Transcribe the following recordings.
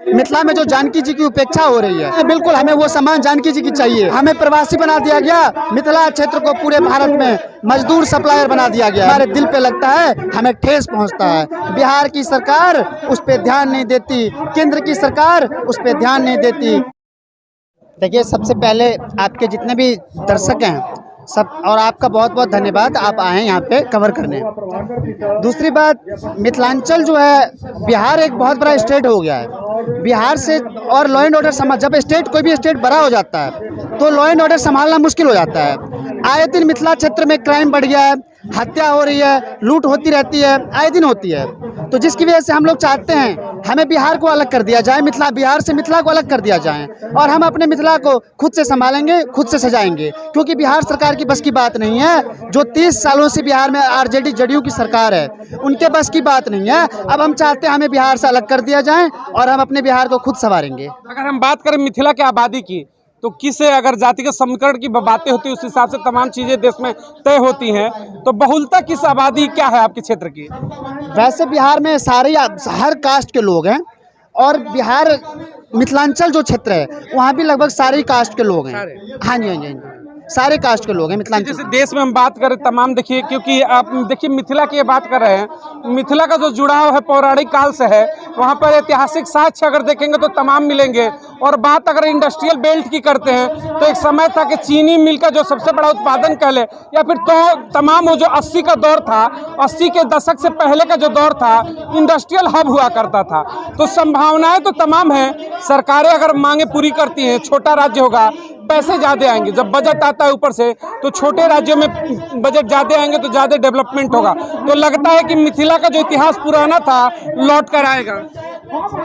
मिथिला में जो जानकी जी की उपेक्षा हो रही है, बिल्कुल हमें वो सम्मान जानकी जी की चाहिए। हमें प्रवासी बना दिया गया, मिथिला क्षेत्र को पूरे भारत में मजदूर सप्लायर बना दिया गया। हमारे दिल पे लगता है, हमें ठेस पहुंचता है। बिहार की सरकार उस पर ध्यान नहीं देती, केंद्र की सरकार उस पर ध्यान नहीं देती। देखिए, सबसे पहले आपके जितने भी दर्शक हैं सब, और आपका बहुत बहुत धन्यवाद, आप आए यहाँ पे कवर करने। दूसरी बात, मिथिलांचल जो है, बिहार एक बहुत बड़ा स्टेट हो गया है। बिहार से और लॉ एंड ऑर्डर जब स्टेट कोई भी स्टेट बड़ा हो जाता है तो लॉ एंड ऑर्डर संभालना मुश्किल हो जाता है। आए दिन मिथिला क्षेत्र में क्राइम बढ़ गया है, हत्या हो रही है, लूट होती रहती है, आए दिन होती है। तो जिसकी वजह से हम लोग चाहते हैं हमें बिहार को अलग कर दिया जाए, बिहार से मिथिला को अलग कर दिया जाए, और हम अपने मिथिला को खुद से संभालेंगे, खुद से सजाएंगे। क्योंकि बिहार सरकार की बस की बात नहीं है। जो 30 सालों से बिहार में आरजेडी जदयू की सरकार है, उनके बस की बात नहीं है। अब हम चाहते हैं हमें बिहार से अलग कर दिया जाए और हम अपने बिहार को खुद संवारेंगे। अगर हम बात करें मिथिला की आबादी की, तो किसे अगर जातिगत समीकरण की बातें होती है उस हिसाब से तमाम चीज़ें देश में तय होती हैं। तो बहुलता किस आबादी क्या है आपके क्षेत्र की? वैसे बिहार में हर कास्ट के लोग हैं, और बिहार मिथिलांचल जो क्षेत्र है वहाँ भी लगभग सारे कास्ट के लोग हैं। हाँ जी, हाँ जी, हाँ जी, सारे कास्ट के लोग हैं मिथिलांचल। जैसे देश में हम बात करें तमाम, देखिए, क्योंकि आप देखिए मिथिला की बात कर रहे हैं, मिथिला का जो जुड़ाव है पौराणिक काल से है। वहाँ पर ऐतिहासिक साक्ष्य अगर देखेंगे तो तमाम मिलेंगे। और बात अगर इंडस्ट्रियल बेल्ट की करते हैं तो एक समय था कि चीनी मिल का जो सबसे बड़ा उत्पादन कह ले, या फिर तो तमाम वो जो 80 का दौर था, 80 के दशक से पहले का जो दौर था, इंडस्ट्रियल हब हुआ करता था। तो संभावनाएं तो तमाम हैं। सरकारें अगर मांगे पूरी करती हैं, छोटा राज्य होगा, पैसे ज़्यादा आएंगे। जब बजट आता है ऊपर से तो छोटे राज्यों में बजट ज़्यादा आएंगे तो ज़्यादा डेवलपमेंट होगा। तो लगता है कि मिथिला का जो इतिहास पुराना था लौट कर आएगा।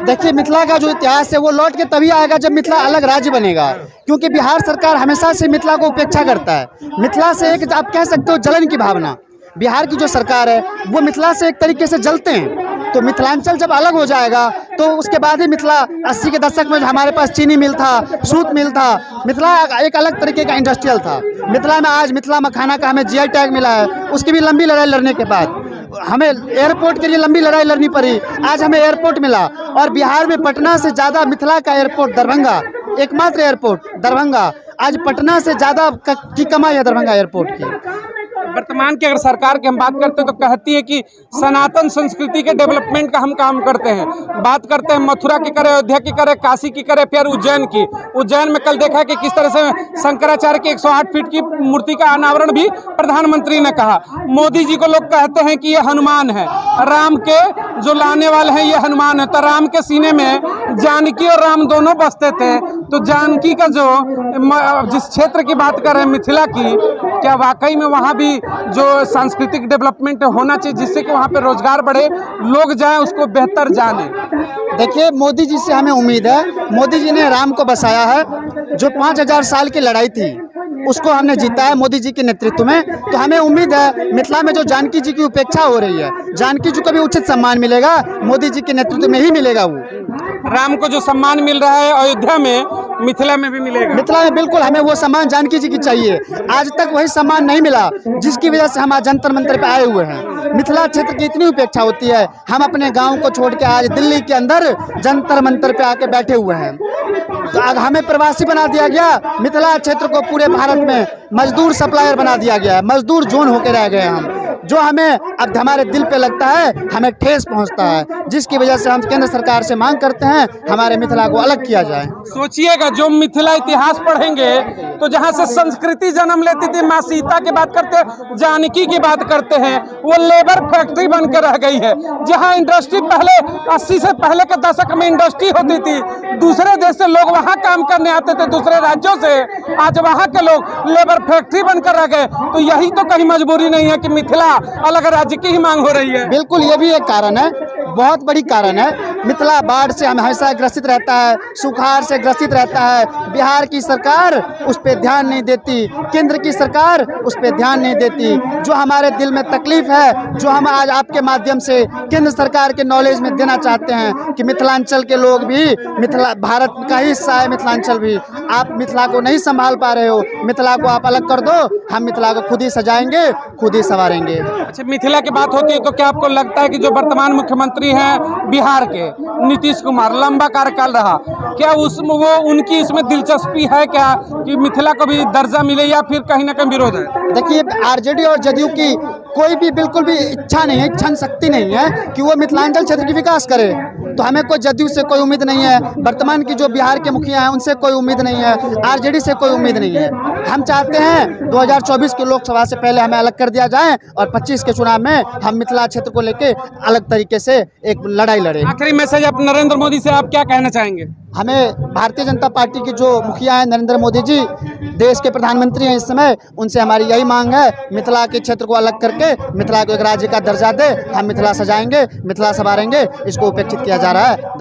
देखिए, मिथिला का जो इतिहास है वो लौट के तभी आएगा जब मिथिला अलग राज्य बनेगा। क्योंकि बिहार सरकार हमेशा से मिथिला को उपेक्षा करता है। मिथिला से एक आप कह सकते हो जलन की भावना, बिहार की जो सरकार है वो मिथिला से एक तरीके से जलते हैं। तो मिथिलांचल जब अलग हो जाएगा तो उसके बाद ही मिथिला 80 के दशक में हमारे पास चीनी मिल था, सूत मिल था, मिथिला एक अलग तरीके का इंडस्ट्रियल था। मिथिला में आज मिथिला मखाना का हमें जीआई टैग मिला है। उसकी भी लंबी लड़ाई लड़ने के बाद हमें एयरपोर्ट के लिए लंबी लड़ाई लड़नी पड़ी, आज हमें एयरपोर्ट मिला। और बिहार में पटना से ज़्यादा मिथिला का एयरपोर्ट दरभंगा, एकमात्र एयरपोर्ट दरभंगा, आज पटना से ज़्यादा की कमाई है दरभंगा एयरपोर्ट की। वर्तमान की अगर सरकार की हम बात करते हैं तो कहती है कि सनातन संस्कृति के डेवलपमेंट का हम काम करते हैं। बात करते हैं मथुरा की करें, अयोध्या की करें, काशी की करें, फिर उज्जैन की। उज्जैन में कल देखा कि किस तरह से शंकराचार्य की 108 फीट की मूर्ति का अनावरण भी प्रधानमंत्री ने कहा। मोदी जी को लोग कहते हैं कि ये हनुमान है, राम के जो लाने वाले हैं ये हनुमान है। तो राम के सीने में जानकी और राम दोनों बसते थे। तो जानकी का जो जिस क्षेत्र की बात कर रहे हैं मिथिला की, क्या वाकई में वहाँ भी जो सांस्कृतिक डेवलपमेंट होना चाहिए जिससे कि वहाँ पे रोजगार बढ़े, लोग जाएं उसको बेहतर जाने? देखिए, मोदी जी से हमें उम्मीद है। मोदी जी ने राम को बसाया है। जो 5000 साल की लड़ाई थी उसको हमने जीता है मोदी जी के नेतृत्व में। तो हमें उम्मीद है मिथिला में जो जानकी जी की उपेक्षा हो रही है, जानकी जी को भी उचित सम्मान मिलेगा, मोदी जी के नेतृत्व में ही मिलेगा। वो राम को जो सम्मान मिल रहा है अयोध्या में, मिथिला में भी मिलेगा। मिथिला में बिल्कुल हमें वो सम्मान जानकी जी की चाहिए। आज तक वही सम्मान नहीं मिला जिसकी वजह से हम आज जंतर मंतर पे आए हुए हैं। मिथिला क्षेत्र की इतनी उपेक्षा होती है, हम अपने गांव को छोड़ के आज दिल्ली के अंदर जंतर मंतर पे आके बैठे हुए हैं। तो आज हमें प्रवासी बना दिया गया, मिथिला क्षेत्र को पूरे भारत में मजदूर सप्लायर बना दिया गया है, मजदूर जोन होकर रह गए हम। जो हमें अब हमारे दिल पे लगता है, हमें ठेस पहुंचता है, जिसकी वजह से हम केंद्र सरकार से मांग करते हैं हमारे मिथिला को अलग किया जाए। सोचिएगा, जो मिथिला इतिहास पढ़ेंगे तो जहाँ से संस्कृति जन्म लेती थी, माँ सीता की बात करते हैं, जानकी की बात करते हैं, वो लेबर फैक्ट्री बनकर रह गई है। जहाँ इंडस्ट्री पहले 80 से पहले के दशक में इंडस्ट्री होती थी, दूसरे देश से लोग वहाँ काम करने आते थे, दूसरे राज्यों से, आज वहाँ के लोग लेबर फैक्ट्री बनकर रह गए। तो यही तो कहीं मजबूरी नहीं है कि मिथिला अलग राज्य की ही मांग हो रही है? बिल्कुल, ये भी एक कारण है, बहुत बड़ी कारण है। मिथिला बाढ़ से हमेशा ग्रसित रहता है, सुखाड़ से ग्रसित रहता है। बिहार की सरकार उस पर ध्यान नहीं देती, केंद्र की सरकार उस पर ध्यान नहीं देती। जो हमारे दिल में तकलीफ है, जो हम आज आपके माध्यम से केंद्र सरकार के नॉलेज में देना चाहते हैं कि मिथिलांचल के लोग भी, मिथिला भारत का ही हिस्सा है मिथिलांचल भी। आप मिथिला को नहीं संभाल पा रहे हो, मिथिला को आप अलग कर दो, हम मिथिला को खुद ही सजाएंगे, खुद ही संवारेंगे। अच्छा, मिथिला की बात होती है तो क्या आपको लगता है कि जो वर्तमान मुख्यमंत्री मुख्यमंत्री हैं बिहार के नीतीश कुमार, लंबा कार्यकाल रहा, क्या वो उनकी इसमें दिलचस्पी है क्या कि मिथिला को भी दर्जा मिले, या फिर कहीं ना कहीं विरोध है? देखिए, आरजेडी और जदयू की कोई भी बिल्कुल भी इच्छा नहीं है, इच्छा शक्ति नहीं है कि वो मिथिलांचल क्षेत्र की विकास करे। तो हमें कोई जदयू से कोई उम्मीद नहीं है, वर्तमान की जो बिहार के मुखिया हैं उनसे कोई उम्मीद नहीं है, आरजेडी से कोई उम्मीद नहीं है। हम चाहते हैं 2024 की लोकसभा से पहले हमें अलग कर दिया जाए और 25 के चुनाव में हम मिथिला क्षेत्र को लेके अलग तरीके से एक लड़ाई लड़े। आखिरी मैसेज आप नरेंद्र मोदी से आप क्या कहना चाहेंगे? हमें भारतीय जनता पार्टी की जो मुखिया हैं नरेंद्र मोदी जी, देश के प्रधानमंत्री हैं इस समय, उनसे हमारी यही मांग है, मिथिला के क्षेत्र को अलग करके मिथिला को एक राज्य का दर्जा दे। हम मिथिला सजाएंगे, मिथिला संवारेंगे, इसको उपेक्षित किया जा रहा है।